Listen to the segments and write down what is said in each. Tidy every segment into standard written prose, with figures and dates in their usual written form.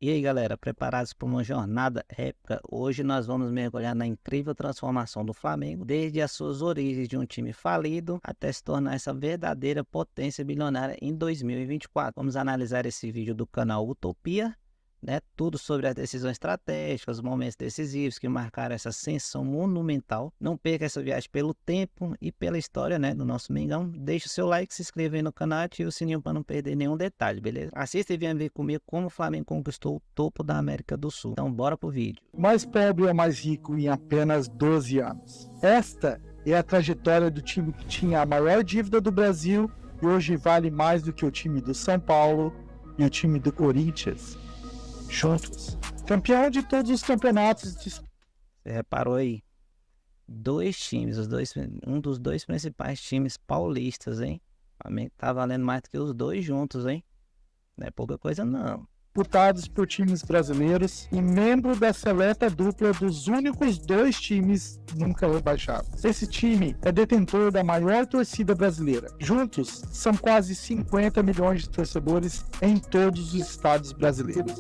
E aí, galera, preparados para uma jornada épica? Hoje nós vamos mergulhar na incrível transformação do Flamengo, desde as suas origens de um time falido até se tornar essa verdadeira potência bilionária em 2024. Vamos analisar esse vídeo do canal Utopia, né? Tudo sobre as decisões estratégicas, os momentos decisivos que marcaram essa ascensão monumental. Não perca essa viagem pelo tempo e pela história, né, do nosso Mengão. Deixe o seu like, se inscreva aí no canal e ative o sininho para não perder nenhum detalhe, beleza? Assista e venha ver comigo como o Flamengo conquistou o topo da América do Sul. Então bora pro vídeo. Mais pobre é mais rico em apenas 12 anos. Esta é a trajetória do time que tinha a maior dívida do Brasil e hoje vale mais do que o time do São Paulo e o time do Corinthians juntos. Campeão de todos os campeonatos. Você reparou aí? Dois times, um dos dois principais times paulistas, hein? O Flamengo tá valendo mais do que os dois juntos, hein? Não é pouca coisa, não. Disputados por times brasileiros e membro da seleta dupla dos únicos dois times nunca rebaixados. Esse time é detentor da maior torcida brasileira. Juntos, são quase 50 milhões de torcedores em todos os estados brasileiros.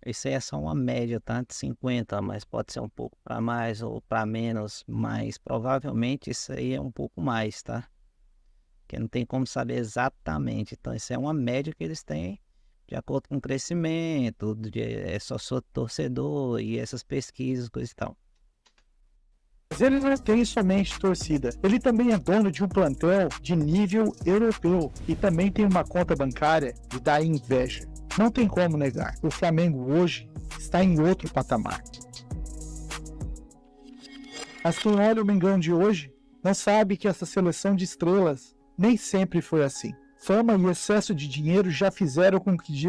Isso aí é só uma média, tá? De 50, mas pode ser um pouco para mais ou para menos, mas provavelmente isso aí é um pouco mais, tá? Porque não tem como saber exatamente. Então isso é uma média que eles têm de acordo com o crescimento, é só torcedor e essas pesquisas, coisa e tal. Mas ele não tem somente torcida, ele também é dono de um plantel de nível europeu e também tem uma conta bancária de dar inveja. Não tem como negar, o Flamengo hoje está em outro patamar. Mas quem olha o Mengão de hoje não sabe que essa seleção de estrelas nem sempre foi assim. Fama e excesso de dinheiro já fizeram com que...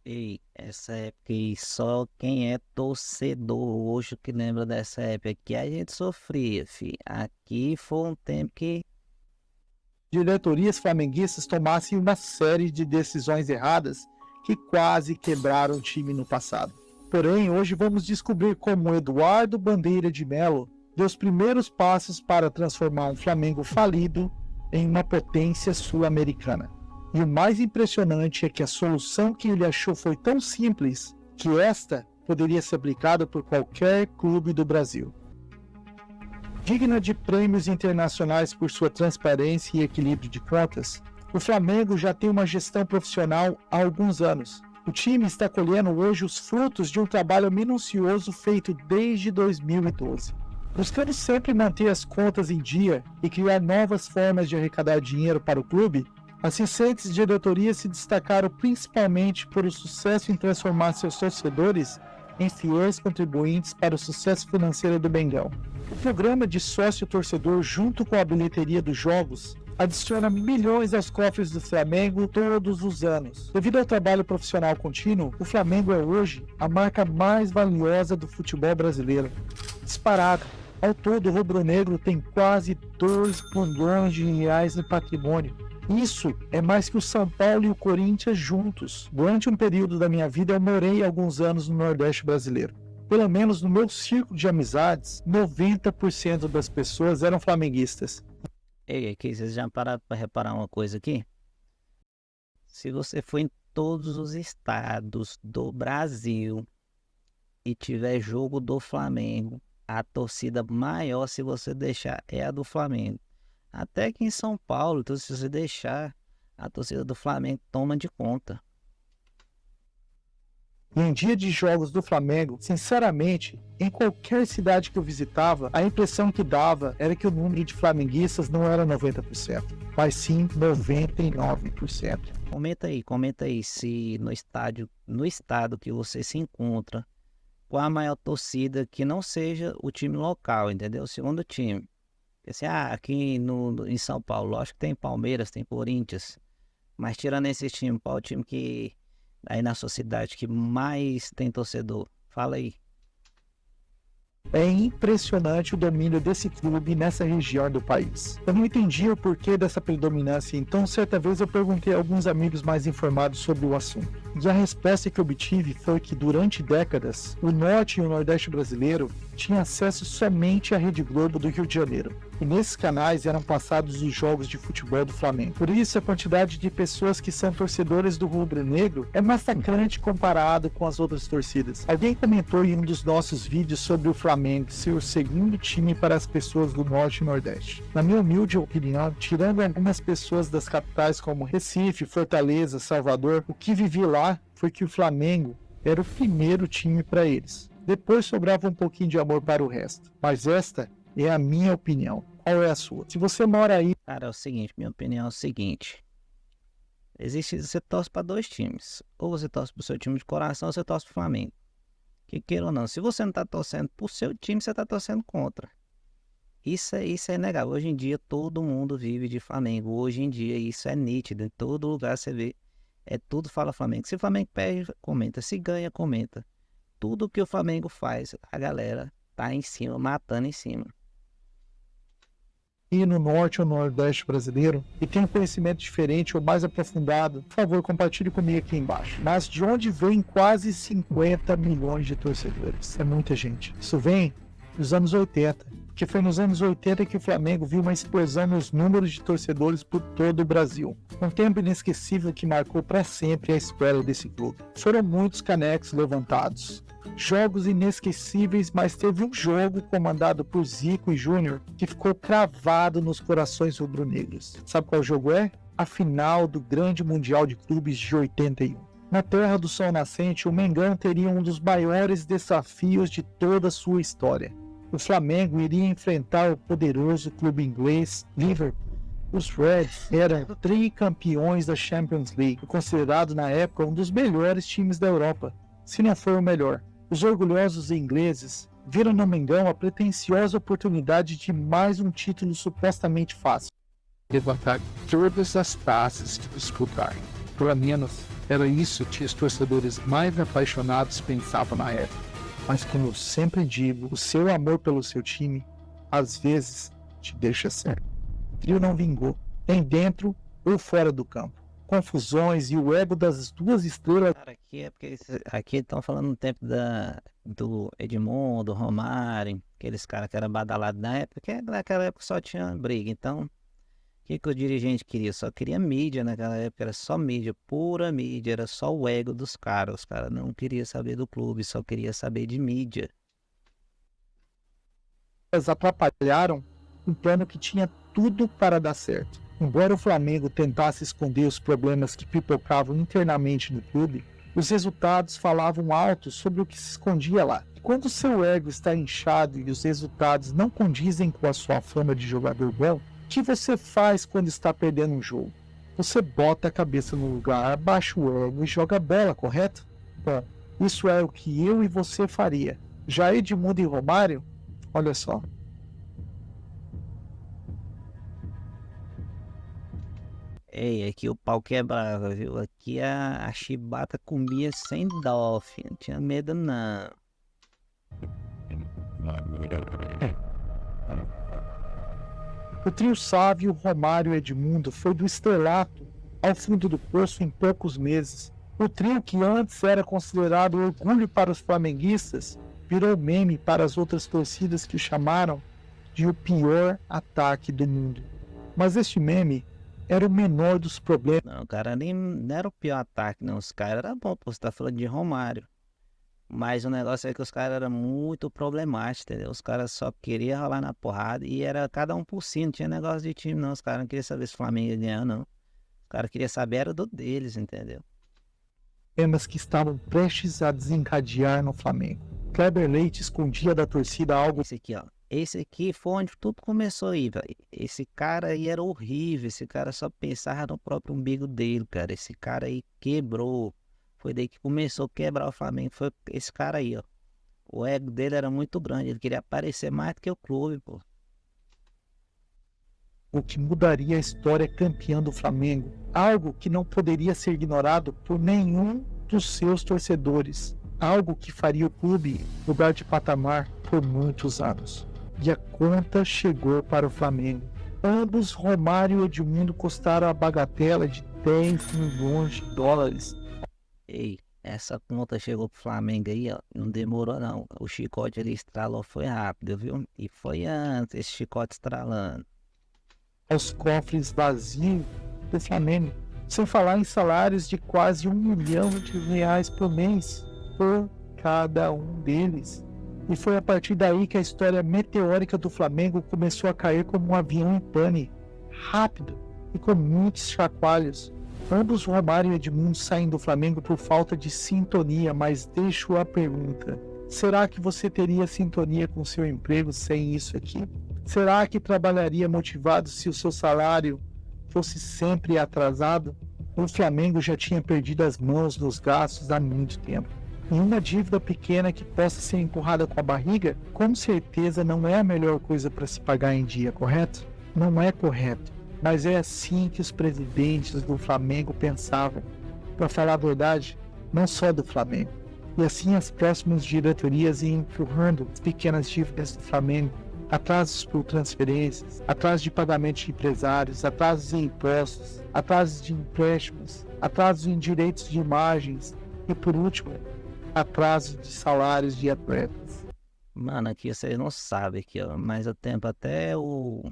Ei, essa época aí, só quem é torcedor hoje que lembra dessa época que a gente sofria, filho. Aqui foi um tempo que diretorias flamenguistas tomassem uma série de decisões erradas que quase quebraram o time no passado. Porém, hoje vamos descobrir como Eduardo Bandeira de Melo deu os primeiros passos para transformar um Flamengo falido em uma potência sul-americana. E o mais impressionante é que a solução que ele achou foi tão simples que esta poderia ser aplicada por qualquer clube do Brasil. Digna de prêmios internacionais por sua transparência e equilíbrio de contas, o Flamengo já tem uma gestão profissional há alguns anos. O time está colhendo hoje os frutos de um trabalho minucioso feito desde 2012. Buscando sempre manter as contas em dia e criar novas formas de arrecadar dinheiro para o clube, as recentes diretorias se destacaram principalmente por o sucesso em transformar seus torcedores em fiéis contribuintes para o sucesso financeiro do Mengão. O programa de sócio-torcedor, junto com a bilheteria dos jogos, adiciona milhões aos cofres do Flamengo todos os anos. Devido ao trabalho profissional contínuo, o Flamengo é hoje a marca mais valiosa do futebol brasileiro. Disparado. Ao todo, o rubro-negro tem quase 2 bilhões de reais no patrimônio. Isso é mais que o São Paulo e o Corinthians juntos. Durante um período da minha vida, eu morei alguns anos no Nordeste brasileiro. Pelo menos no meu círculo de amizades, 90% das pessoas eram flamenguistas. Ei, aqui, vocês já pararam para reparar uma coisa aqui? Se você for em todos os estados do Brasil e tiver jogo do Flamengo, a torcida maior, se você deixar, é a do Flamengo. Até que em São Paulo, então, se você deixar, a torcida do Flamengo toma de conta. E em dia de jogos do Flamengo, sinceramente, em qualquer cidade que eu visitava, a impressão que dava era que o número de flamenguistas não era 90%, mas sim 99%. Comenta aí se no estado que você se encontra, qual a maior torcida que não seja o time local, entendeu? O segundo time. Assim, aqui em São Paulo, lógico que tem Palmeiras, tem Corinthians, mas tirando esse time, qual é o time que aí na sua cidade que mais tem torcedor? Fala aí. É impressionante o domínio desse clube nessa região do país. Eu não entendi o porquê dessa predominância, então certa vez eu perguntei a alguns amigos mais informados sobre o assunto. E a resposta que obtive foi que durante décadas, o Norte e o Nordeste brasileiro tinha acesso somente à Rede Globo do Rio de Janeiro. E nesses canais eram passados os jogos de futebol do Flamengo. Por isso, a quantidade de pessoas que são torcedores do rubro-negro é massacrante comparado com as outras torcidas. Alguém comentou em um dos nossos vídeos sobre o Flamengo ser o segundo time para as pessoas do Norte e Nordeste. Na minha humilde opinião, tirando algumas pessoas das capitais como Recife, Fortaleza, Salvador, o que vivi lá foi que o Flamengo era o primeiro time para eles. Depois sobrava um pouquinho de amor para o resto. Mas esta é a minha opinião. Qual é a sua? Se você mora aí... Cara, é o seguinte, minha opinião é o seguinte. Você torce para dois times. Ou você torce pro seu time de coração, ou você torce pro Flamengo. Que queira ou não. Se você não tá torcendo pro seu time, você tá torcendo contra. Isso é inegável. Hoje em dia, todo mundo vive de Flamengo. Hoje em dia, isso é nítido. Em todo lugar você vê. Tudo fala Flamengo. Se o Flamengo perde, comenta. Se ganha, comenta. Tudo que o Flamengo faz, a galera tá em cima, matando em cima. E no Norte ou Nordeste brasileiro e tem um conhecimento diferente ou mais aprofundado, por favor, compartilhe comigo aqui embaixo. Mas de onde vem quase 50 milhões de torcedores? É muita gente. Isso vem dos anos 80, porque foi nos anos 80 que o Flamengo viu uma explosão nos números de torcedores por todo o Brasil. Um tempo inesquecível que marcou para sempre a história desse clube. Foram muitos canecos levantados, jogos inesquecíveis, mas teve um jogo comandado por Zico e Júnior que ficou cravado nos corações rubro-negros. Sabe qual jogo é? A final do grande Mundial de Clubes de 81. Na terra do sol nascente, o Mengão teria um dos maiores desafios de toda a sua história. O Flamengo iria enfrentar o poderoso clube inglês Liverpool. Os Reds eram tricampeões da Champions League, considerado na época um dos melhores times da Europa, se não for o melhor. Os orgulhosos ingleses viram no Mengão a pretensiosa oportunidade de mais um título supostamente fácil. Levantar todas as taças que disputarem. Pelo menos era isso que os torcedores mais apaixonados pensavam na época. Mas como eu sempre digo, o seu amor pelo seu time, às vezes, te deixa cego. O trio não vingou, nem dentro ou fora do campo. Confusões e o ego das duas estrelas. Cara, aqui é porque aqui estão falando no tempo do Edmundo, do Romário, aqueles caras que eram badalados na época, que naquela época só tinha briga. Então, o que o dirigente queria? Só queria mídia naquela época, era só mídia, pura mídia, era só o ego dos caras. Os caras não queriam saber do clube, só queria saber de mídia. Elas atrapalharam um plano que tinha tudo para dar certo. Embora o Flamengo tentasse esconder os problemas que pipocavam internamente no clube, os resultados falavam alto sobre o que se escondia lá. Quando seu ego está inchado e os resultados não condizem com a sua fama de jogador bom, o que você faz quando está perdendo um jogo? Você bota a cabeça no lugar, baixa o ego e joga a bola, correto? Bom, isso é o que eu e você faria. Já Edmundo e Romário, olha só. Ei, aqui o pau quebrava, viu? Aqui a chibata comia sem dó, filho. Não tinha medo, não. O trio Sávio, Romário e Edmundo foi do estrelato ao fundo do poço em poucos meses. O trio que antes era considerado orgulho para os flamenguistas, virou meme para as outras torcidas que o chamaram de o pior ataque do mundo. Mas este meme era o menor dos problemas. Não, cara, nem não era o pior ataque, não. Os caras eram bons, pô. Você tá falando de Romário. Mas o negócio é que os caras eram muito problemáticos, entendeu? Os caras só queriam rolar na porrada e era cada um por si, não tinha negócio de time, não. Os caras não queriam saber se o Flamengo ia ganhar, não. Os caras queriam saber era do deles, entendeu? Temas que estavam prestes a desencadear no Flamengo. Kleber Leite escondia da torcida algo. Esse aqui, ó. Esse aqui foi onde tudo começou aí, velho. Esse cara aí era horrível. Esse cara só pensava no próprio umbigo dele, cara. Esse cara aí quebrou. Foi daí que começou a quebrar o Flamengo. Foi esse cara aí, ó. O ego dele era muito grande. Ele queria aparecer mais do que o clube, pô. O que mudaria a história campeã do Flamengo. Algo que não poderia ser ignorado por nenhum dos seus torcedores. Algo que faria o clube mudar de patamar por muitos anos. E a conta chegou para o Flamengo. Ambos, Romário e Edmundo, custaram a bagatela de 10 milhões de dólares. Ei, essa conta chegou pro Flamengo aí, ó, não demorou não. O chicote ele estralou, foi rápido, viu? E foi antes esse chicote estralando. Aos cofres vazios do Flamengo, sem falar em salários de quase R$ 1 milhão por mês por cada um deles. E foi a partir daí que a história meteórica do Flamengo começou a cair como um avião em pane, rápido e com muitos chacoalhos. Ambos, Romário e Edmundo, saem do Flamengo por falta de sintonia, mas deixo a pergunta: será que você teria sintonia com seu emprego sem isso aqui? Será que trabalharia motivado se o seu salário fosse sempre atrasado? O Flamengo já tinha perdido as mãos nos gastos há muito tempo. E uma dívida pequena que possa ser empurrada com a barriga, com certeza não é a melhor coisa para se pagar em dia, correto? Não é correto. Mas é assim que os presidentes do Flamengo pensavam. Para falar a verdade, não só do Flamengo. E assim as próximas diretorias iam empurrando as pequenas dívidas do Flamengo, atrasos por transferências, atrasos de pagamento de empresários, atrasos em impostos, atrasos de empréstimos, atrasos em direitos de imagens e, por último, atrasos de salários de atletas. Mano, aqui vocês não sabem aqui, ó, mas o tempo até o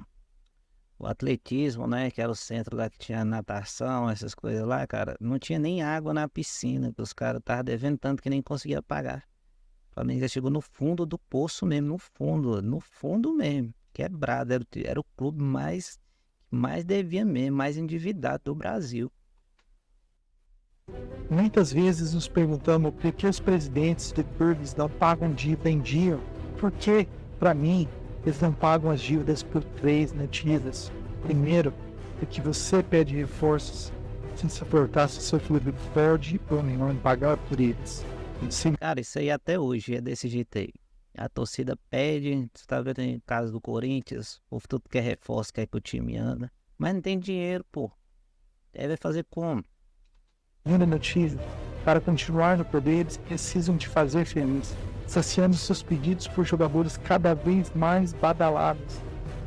atletismo, né, que era o centro lá que tinha natação, essas coisas lá, cara, não tinha nem água na piscina, que os caras estavam devendo tanto que nem conseguia pagar. O Flamengo já chegou no fundo do poço mesmo, no fundo mesmo, quebrado, era o clube mais devia mesmo, mais endividado do Brasil. Muitas vezes nos perguntamos por que os presidentes de clubes não pagam dívida em dia. Porque, para mim, eles não pagam as dívidas por 3 motivos. Primeiro, porque você pede reforços sem se importar se o seu clube pode ou não pagar por eles. Cara, isso aí até hoje é desse jeito aí. A torcida pede, você tá vendo em caso do Corinthians, o povo tudo quer reforço, quer que o time anda, mas não tem dinheiro, pô. Deve fazer como? Segunda notícia, para continuar no poder, eles precisam te fazer feliz, saciando seus pedidos por jogadores cada vez mais badalados,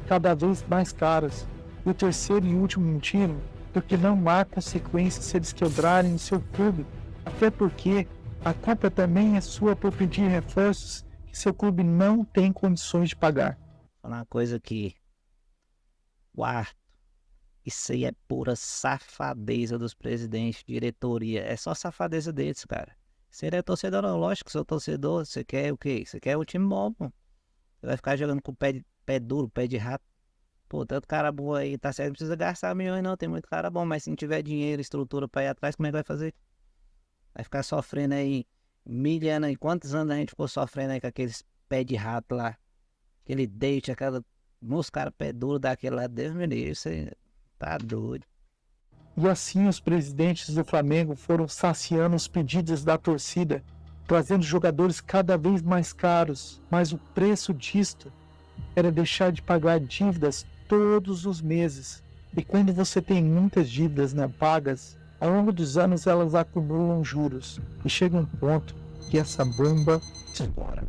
cada vez mais caros. E o terceiro e último motivo, porque não há consequências se eles quebrarem o seu clube, até porque a culpa também é sua por pedir reforços que seu clube não tem condições de pagar. Vou falar uma coisa aqui. Quarto, isso aí é pura safadeza dos presidentes, diretoria. É só safadeza deles, cara. Você é torcedor, não, lógico que sou torcedor. Você quer o quê? Você quer o time bom, pô. Você vai ficar jogando com pé duro, pé de rato. Pô, tanto cara bom aí, tá certo, não precisa gastar milhões não, tem muito cara bom, mas se não tiver dinheiro, estrutura pra ir atrás, como é que vai fazer? Vai ficar sofrendo aí, milhando aí, quantos anos a gente ficou sofrendo aí com aqueles pé de rato lá, aquele date, uns caras pé duro daquele lá, Deus me livre, você tá doido. E assim os presidentes do Flamengo foram saciando os pedidos da torcida, trazendo jogadores cada vez mais caros, mas o preço disto era deixar de pagar dívidas todos os meses. E quando você tem muitas dívidas não pagas, ao longo dos anos elas acumulam juros e chega um ponto que essa bomba estoura.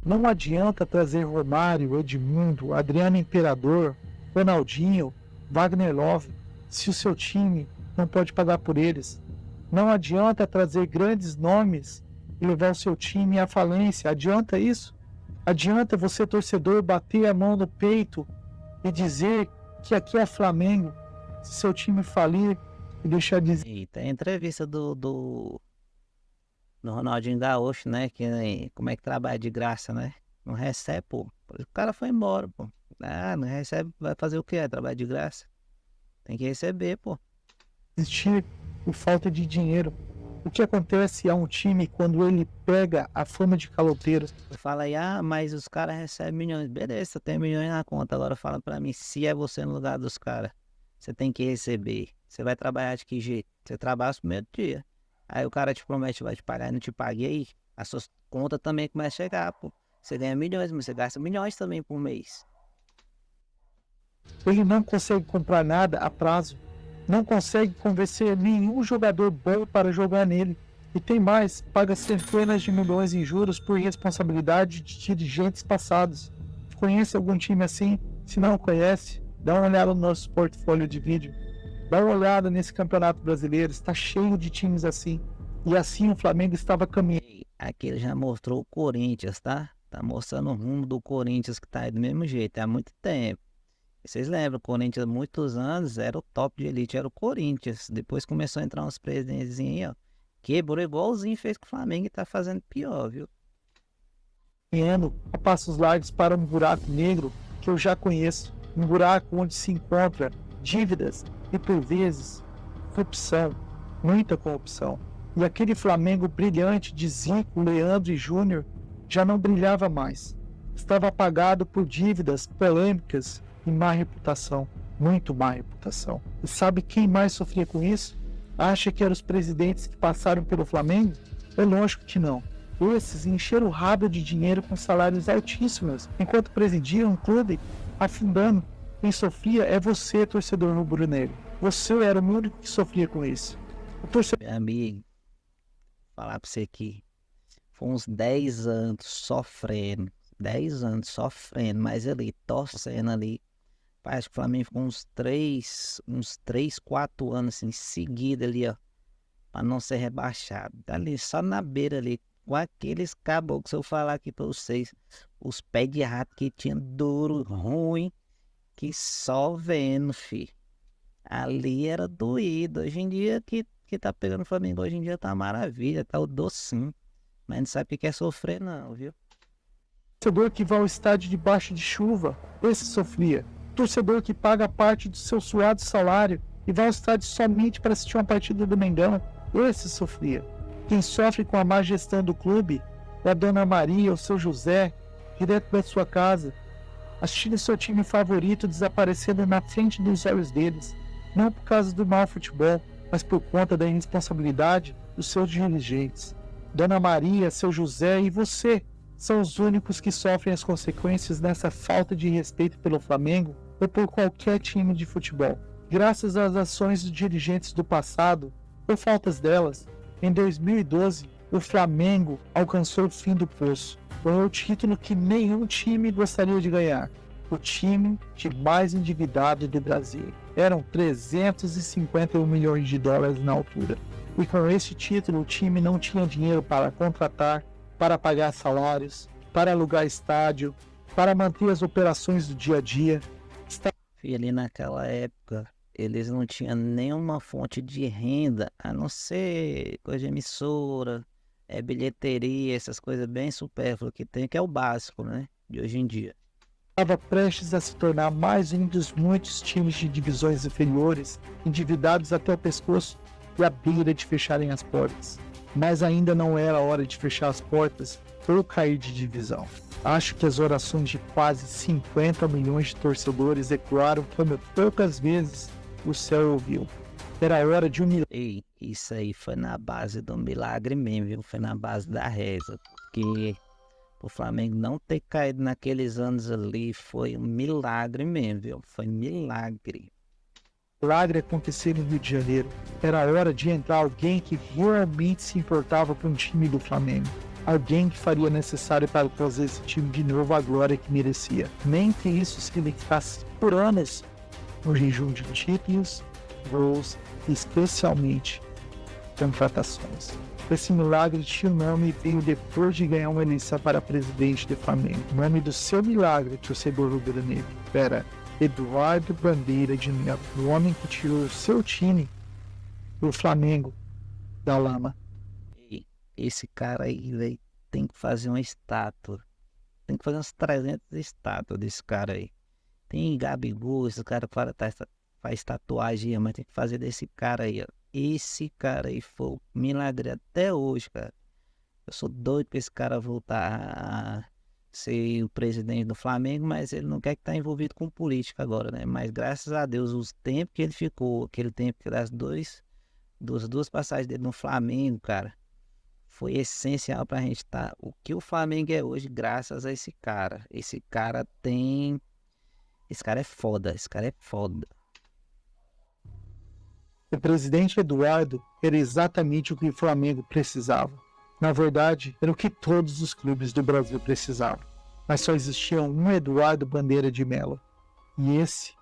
Não adianta trazer Romário, Edmundo, Adriano Imperador, Ronaldinho, Wagner Love, se o seu time não pode pagar por eles. Não adianta trazer grandes nomes e levar o seu time à falência. Adianta isso? Adianta você, torcedor, bater a mão no peito e dizer que aqui é Flamengo, se seu time falir e deixar de... Eita, a entrevista do Ronaldinho Gaúcho, né, que como é que trabalha de graça, né? Não recebe, pô. O cara foi embora, pô. Ah, não recebe, vai fazer o quê? Vai trabalhar de graça? Tem que receber, pô. Existir por falta de dinheiro. O que acontece a um time quando ele pega a fama de caloteiro? Fala aí, ah, mas os caras recebem milhões. Beleza, tem milhões na conta. Agora fala pra mim, se é você no lugar dos caras, você tem que receber. Você vai trabalhar de que jeito? Você trabalha no primeiro dia. Aí o cara te promete, vai te pagar e não te paga. E aí, as suas contas também começam a chegar, pô. Você ganha milhões, mas você gasta milhões também por mês. Ele não consegue comprar nada a prazo. Não consegue convencer nenhum jogador bom para jogar nele. E tem mais, paga centenas de milhões em juros por responsabilidade de dirigentes passados. Conhece algum time assim? Se não conhece, dá uma olhada no nosso portfólio de vídeo. Dá uma olhada nesse campeonato brasileiro, está cheio de times assim. E assim o Flamengo estava caminhando. Ei, aqui ele já mostrou o Corinthians, tá? Tá mostrando o rumo do Corinthians que tá aí do mesmo jeito, há muito tempo. Vocês lembram, o Corinthians, muitos anos, era o top de elite, era o Corinthians. Depois começou a entrar uns presidentes aí, ó. Quebrou igualzinho fez com o Flamengo e tá fazendo pior, viu? A passos largos para um buraco negro que eu já conheço, um buraco onde se encontra dívidas e, por vezes, corrupção, muita corrupção. E aquele Flamengo brilhante de Zico, Leandro e Júnior já não brilhava mais. Estava apagado por dívidas, polêmicas e má reputação, muito má reputação. E sabe quem mais sofria com isso? Acha que eram os presidentes que passaram pelo Flamengo? É lógico que não. Esses encheram o rabo de dinheiro com salários altíssimos, enquanto presidiam um clube afundando. Quem sofria é você, torcedor rubro-negro. Você era o único que sofria com isso. O torcedor... Meu amigo, falar pra você aqui, foi uns 10 anos sofrendo, 10 anos sofrendo, mas ali, torcendo ali. Parece que o Flamengo ficou uns 3, 4 anos assim, seguidos ali, ó, pra não ser rebaixado. Ali, só na beira ali, com aqueles caboclos, se eu falar aqui pra vocês, os pés de rato que tinha duro, ruim, que só vendo, fi. Ali era doído. Hoje em dia, que tá pegando o Flamengo, hoje em dia tá maravilha, tá o docinho. Mas não sabe o que é sofrer não, viu? Torcedor que vai ao estádio debaixo de chuva, esse sofria. Torcedor que paga parte do seu suado salário e vai ao estádio somente para assistir uma partida do Mengão, esse sofria. Quem sofre com a má gestão do clube é a Dona Maria, o seu José, direto da sua casa, assistindo seu time favorito desaparecendo na frente dos olhos deles, não por causa do mau futebol, mas por conta da irresponsabilidade dos seus dirigentes. Dona Maria, seu José e você são os únicos que sofrem as consequências dessa falta de respeito pelo Flamengo ou por qualquer time de futebol. Graças às ações dos dirigentes do passado, ou faltas delas, em 2012, o Flamengo alcançou o fim do poço. Foi o título que nenhum time gostaria de ganhar. O time de mais endividado do Brasil. Eram 351 milhões de dólares na altura. E com esse título, o time não tinha dinheiro para contratar, para pagar salários, para alugar estádio, para manter as operações do dia a dia. E ali naquela época, eles não tinham nenhuma fonte de renda, a não ser coisa de emissora, bilheteria, essas coisas bem supérfluas que tem, que é o básico, né, de hoje em dia. Estava prestes a se tornar mais um dos muitos times de divisões inferiores, endividados até o pescoço e à beira de fecharem as portas. Mas ainda não era a hora de fechar as portas ou cair de divisão. Acho que as orações de quase 50 milhões de torcedores ecoaram como poucas vezes o céu ouviu. Era a hora de um milagre. Ei, isso aí foi na base do milagre mesmo, viu? Foi na base da reza, porque o Flamengo não ter caído naqueles anos ali foi um milagre mesmo, viu? Foi milagre. Milagre acontecer no Rio de Janeiro. Era a hora de entrar alguém que realmente se importava com o time do Flamengo. Alguém que faria o necessário para trazer esse time de novo à glória que merecia. Nem que isso significasse por anos no jejum de títulos, gols e especialmente contratações. Esse milagre tinha o nome e veio depois de ganhar uma eleição para presidente do Flamengo. O nome do seu milagre, torcedor rubro-negro, era Eduardo Bandeira de Melo, o homem que tirou o seu time do Flamengo da lama. E esse cara aí, velho, tem que fazer uma estátua. Tem que fazer umas 300 estátuas desse cara aí. Tem Gabigol, esse cara faz tatuagem, mas tem que fazer desse cara aí, ó. Esse cara aí foi um milagre até hoje, cara. Eu sou doido pra esse cara voltar a ser o presidente do Flamengo, mas ele não quer que tá envolvido com política agora, né? Mas graças a Deus, os tempos que ele ficou, aquele tempo das duas passagens dele no Flamengo, cara, foi essencial pra gente estar o que o Flamengo é hoje, graças a esse cara. Esse cara é foda, esse cara é foda. O presidente Eduardo era exatamente o que o Flamengo precisava. Na verdade, era o que todos os clubes do Brasil precisavam. Mas só existia um Eduardo Bandeira de Melo. E esse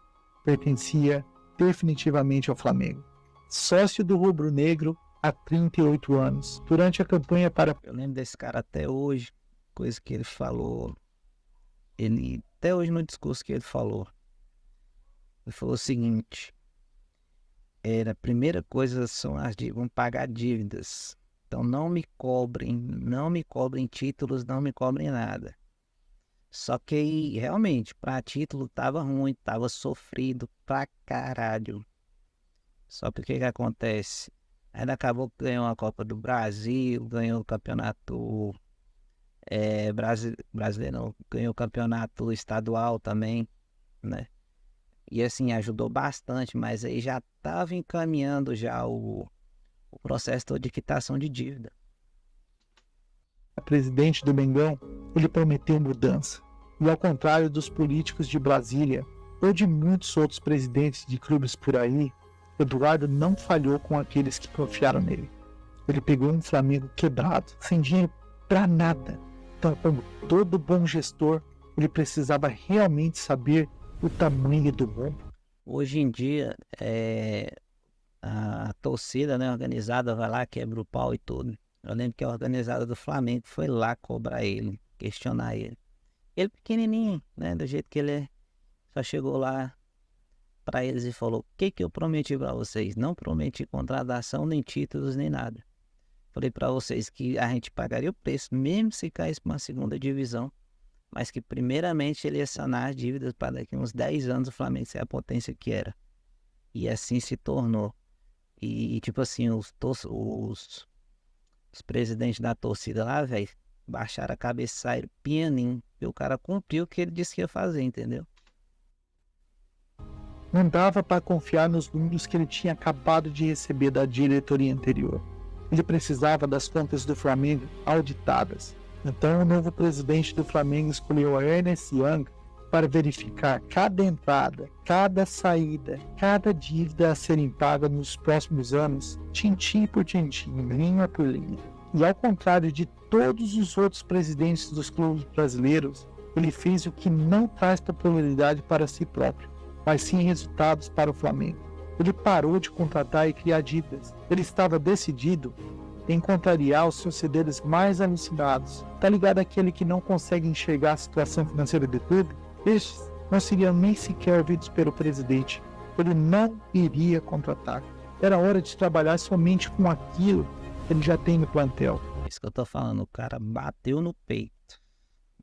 pertencia definitivamente ao Flamengo. Sócio do rubro-negro há 38 anos. Durante a campanha para... Eu lembro desse cara até hoje, coisa que ele falou. Até hoje no discurso que ele falou o seguinte: a primeira coisa são as dívidas, vão pagar dívidas. Então não me cobrem títulos, não me cobrem nada. Só que aí, realmente, para título tava ruim, tava sofrido pra caralho. Só que o que acontece? Ainda acabou que ganhou a Copa do Brasil, ganhou o campeonato brasileiro, não, ganhou o campeonato estadual também, né? E assim, ajudou bastante, mas aí já estava encaminhando já o processo todo de quitação de dívida. Presidente do Mengão, ele prometeu mudança. E ao contrário dos políticos de Brasília ou de muitos outros presidentes de clubes por aí, Eduardo não falhou com aqueles que confiaram nele. Ele pegou um Flamengo quebrado, sem dinheiro para nada. Então, como todo bom gestor, ele precisava realmente saber o tamanho do mundo. Hoje em dia, a torcida, né, organizada vai lá, quebra o pau e tudo. Eu lembro que a organizada do Flamengo foi lá cobrar ele, questionar ele. Ele pequenininho, né, do jeito que ele é, só chegou lá para eles e falou: o que eu prometi para vocês? Não prometi contratação, nem títulos, nem nada. Falei para vocês que a gente pagaria o preço, mesmo se caísse para uma segunda divisão, mas que primeiramente ele ia sanar as dívidas para daqui a uns 10 anos o Flamengo ser a potência que era. E assim se tornou. E tipo assim, os presidentes da torcida lá, velho, baixaram a cabeça e saíram pianinho. E o cara cumpriu o que ele disse que ia fazer, entendeu? Não dava para confiar nos números que ele tinha acabado de receber da diretoria anterior. Ele precisava das contas do Flamengo auditadas. Então o novo presidente do Flamengo escolheu a Ernst Young para verificar cada entrada, cada saída, cada dívida a serem paga nos próximos anos, tintim por tintim, linha por linha. E ao contrário de todos os outros presidentes dos clubes brasileiros, ele fez o que não traz popularidade para si próprio, mas sim resultados para o Flamengo. Ele parou de contratar e criar dívidas. Ele estava decidido em contrariar os seus cedeiros mais alucinados. Tá ligado aquele que não consegue enxergar a situação financeira do clube? Estes não seriam nem sequer ouvidos pelo presidente. Ele não iria contratar. Era hora de trabalhar somente com aquilo que ele já tem no plantel. Isso que eu tô falando, o cara bateu no peito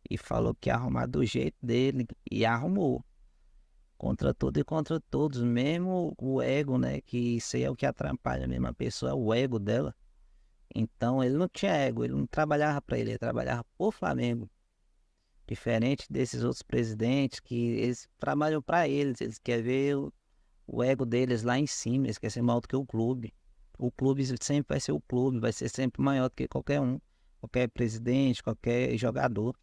e falou que ia arrumar do jeito dele e arrumou. Contra tudo e contra todos, mesmo o ego, né, que isso aí é o que atrapalha mesmo a pessoa, é o ego dela. Então ele não tinha ego, ele não trabalhava para ele trabalhava pro Flamengo. Diferente desses outros presidentes que eles trabalham para eles querem ver o ego deles lá em cima, eles querem ser maior do que o clube. O clube sempre vai ser o clube, vai ser sempre maior do que qualquer um, qualquer presidente, qualquer jogador.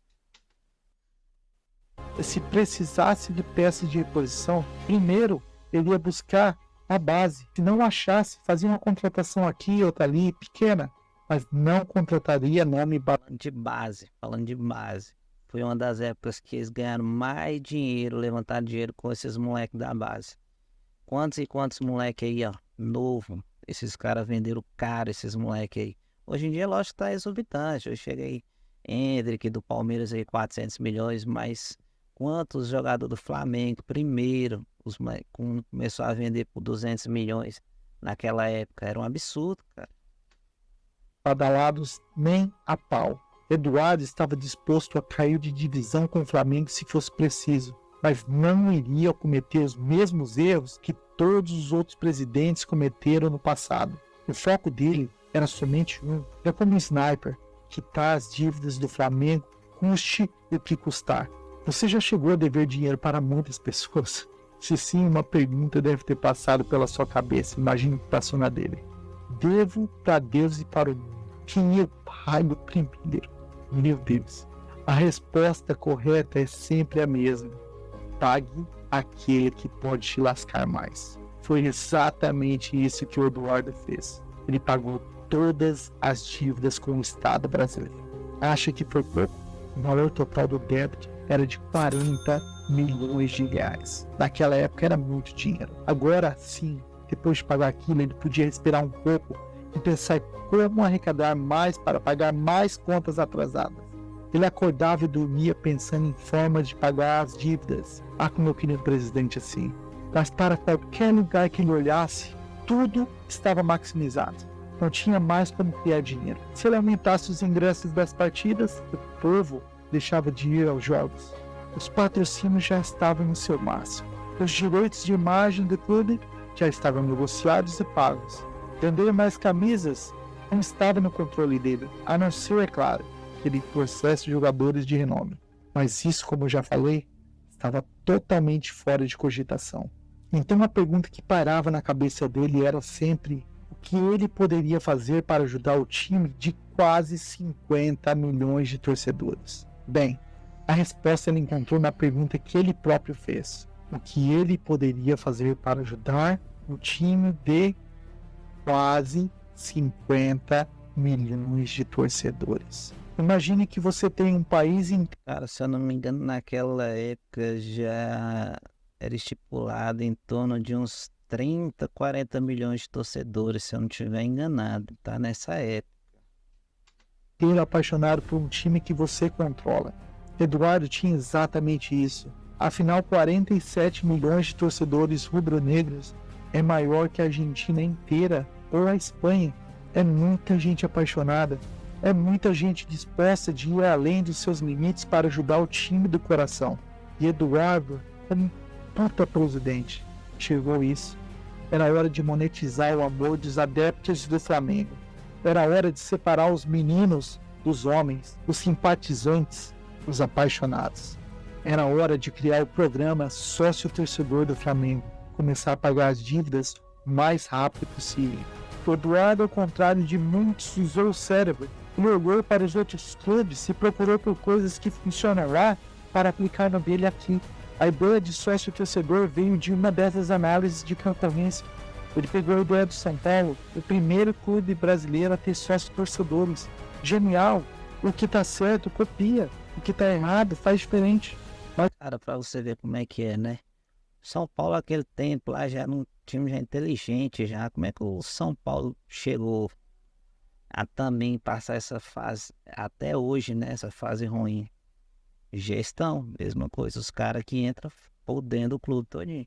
Se precisasse de peças de reposição, primeiro ele ia buscar a base. Se não achasse, fazia uma contratação aqui, outra ali, pequena, mas não contrataria nome Falando de base. Foi uma das épocas que eles ganharam mais dinheiro, levantaram dinheiro com esses moleques da base. Quantos e quantos moleques aí, ó, novo, esses caras venderam caro, esses moleques aí. Hoje em dia, lógico que tá exorbitante. Eu cheguei Hendrick do Palmeiras aí, 400 milhões, mas quantos jogadores do Flamengo, primeiro, começou a vender por 200 milhões naquela época? Era um absurdo, cara. Badalados nem a pau. Eduardo estava disposto a cair de divisão com o Flamengo se fosse preciso, mas não iria cometer os mesmos erros que todos os outros presidentes cometeram no passado. O foco dele era somente um, era como um sniper, quitar as dívidas do Flamengo, custe o que custar. Você já chegou a dever dinheiro para muitas pessoas? Se sim, uma pergunta deve ter passado pela sua cabeça, imagino que passou na dele. Devo para Deus e para o mundo. Quem eu pago primeiro? Meu Deus, a resposta correta é sempre a mesma. Pague aquele que pode te lascar mais. Foi exatamente isso que o Eduardo fez. Ele pagou todas as dívidas com o Estado brasileiro. Acha que foi pouco? O valor total do débito era de 40 milhões de reais. Naquela época era muito dinheiro. Agora sim, depois de pagar aquilo, ele podia respirar um pouco e pensar como arrecadar mais para pagar mais contas atrasadas. Ele acordava e dormia pensando em formas de pagar as dívidas. Como eu queria um presidente assim. Mas para qualquer lugar que ele olhasse, tudo estava maximizado. Não tinha mais como criar dinheiro. Se ele aumentasse os ingressos das partidas, o povo deixava de ir aos jogos. Os patrocínios já estavam no seu máximo. Os direitos de imagem do clube já estavam negociados e pagos. Vender mais camisas não estava no controle dele, a não ser, é claro, que ele trouxesse jogadores de renome. Mas isso, como eu já falei, estava totalmente fora de cogitação. Então a pergunta que parava na cabeça dele era sempre o que ele poderia fazer para ajudar o time de quase 50 milhões de torcedores. Bem, a resposta ele encontrou na pergunta que ele próprio fez. O que ele poderia fazer para ajudar o time de quase 50 milhões de torcedores. Imagine que você tem um país em... Cara, se eu não me engano, naquela época já era estipulado em torno de uns 30, 40 milhões de torcedores, se eu não estiver enganado, tá? Nessa época. Ter apaixonado por um time que você controla. Eduardo tinha exatamente isso. Afinal, 47 milhões de torcedores rubro-negros é maior que a Argentina inteira ou a Espanha. É muita gente apaixonada. É muita gente disposta de ir além dos seus limites para ajudar o time do coração. E Eduardo é um puta presidente. Chegou isso. Era hora de monetizar o amor dos adeptos do Flamengo. Era hora de separar os meninos dos homens, os simpatizantes dos apaixonados. Era hora de criar o programa sócio-torcedor do Flamengo. Começar a pagar as dívidas o mais rápido possível. O Eduardo, ao contrário de muitos, usou o cérebro. Ele olhou para os outros clubes e procurou por coisas que funcionam lá para aplicar no dele aqui. A ideia de sócio-torcedor veio de uma dessas análises de concorrência. Ele pegou a ideia do São Paulo, o primeiro clube brasileiro a ter sócio-torcedores. Genial! O que está certo, copia. O que está errado, faz diferente. Mas, cara, pra você ver como é que é, né? São Paulo, aquele tempo lá, já era um time já inteligente, já. Como é que o São Paulo chegou a também passar essa fase, até hoje, né? Essa fase ruim. Gestão, mesma coisa. Os caras que entram por dentro do clube todinho.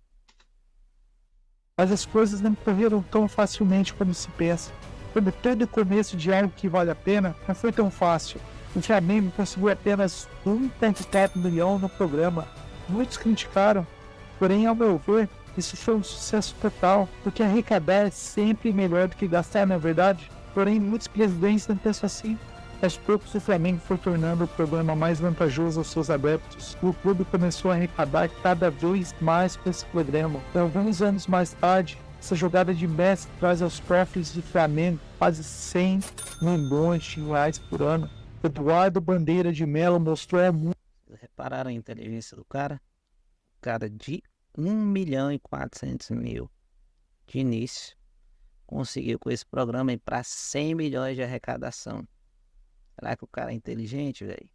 Mas as coisas não correram tão facilmente como se pensa. Quando todo começo de algo que vale a pena, não foi tão fácil. O Flamengo conseguiu apenas 1,4 milhão no programa. Muitos criticaram, porém, ao meu ver, isso foi um sucesso total, porque arrecadar é sempre melhor do que gastar, na verdade. Porém, muitos presidentes não pensam assim. Aos poucos, o Flamengo foi tornando o programa mais vantajoso aos seus adeptos. O clube começou a arrecadar cada vez mais com esse programa. Alguns anos mais tarde, essa jogada de Messi traz aos cofres do Flamengo quase 100 milhões de reais por ano. Eduardo Bandeira de Mello mostrou a muito. Repararam a inteligência do cara? O cara de 1.400.000 de início conseguiu com esse programa ir para 100 milhões de arrecadação. Será que o cara é inteligente, velho?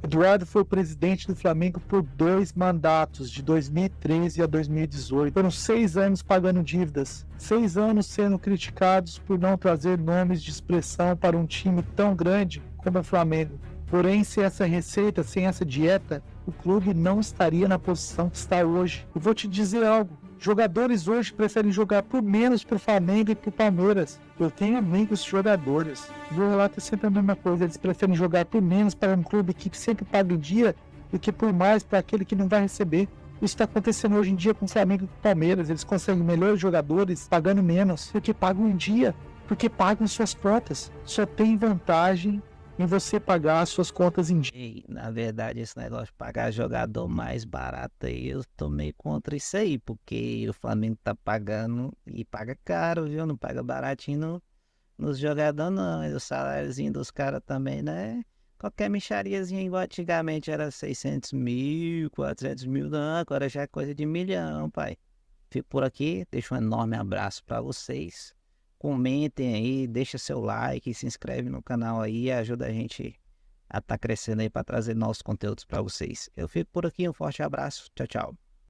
Eduardo foi presidente do Flamengo por 2 mandatos, de 2013 a 2018. Foram 6 anos pagando dívidas, 6 anos sendo criticados por não trazer nomes de expressão para um time tão grande como o Flamengo. Porém, sem essa receita, sem essa dieta, o clube não estaria na posição que está hoje. E vou te dizer algo, jogadores hoje preferem jogar por menos para o Flamengo e para o Palmeiras. Eu tenho amigos jogadores, o meu relato é sempre a mesma coisa, eles preferem jogar por menos para um clube que sempre paga o dia do que por mais para aquele que não vai receber. Isso está acontecendo hoje em dia com o Flamengo e com o Palmeiras, eles conseguem melhores jogadores pagando menos, porque pagam um dia, porque pagam suas cotas. Só tem vantagem em você pagar as suas contas em dia. E, na verdade, esse negócio de pagar jogador mais barato aí, eu tô meio contra isso aí, porque o Flamengo tá pagando e paga caro, viu? Não paga baratinho nos jogadores, não. E o saláriozinho dos caras também, né? Qualquer mixariazinha igual antigamente era 600 mil, 400 mil, não. Agora já é coisa de milhão, pai. Fico por aqui, deixo um enorme abraço pra vocês. Comentem aí, deixa seu like, se inscreve no canal aí, ajuda a gente a estar crescendo aí para trazer novos conteúdos para vocês. Eu fico por aqui, um forte abraço, tchau, tchau.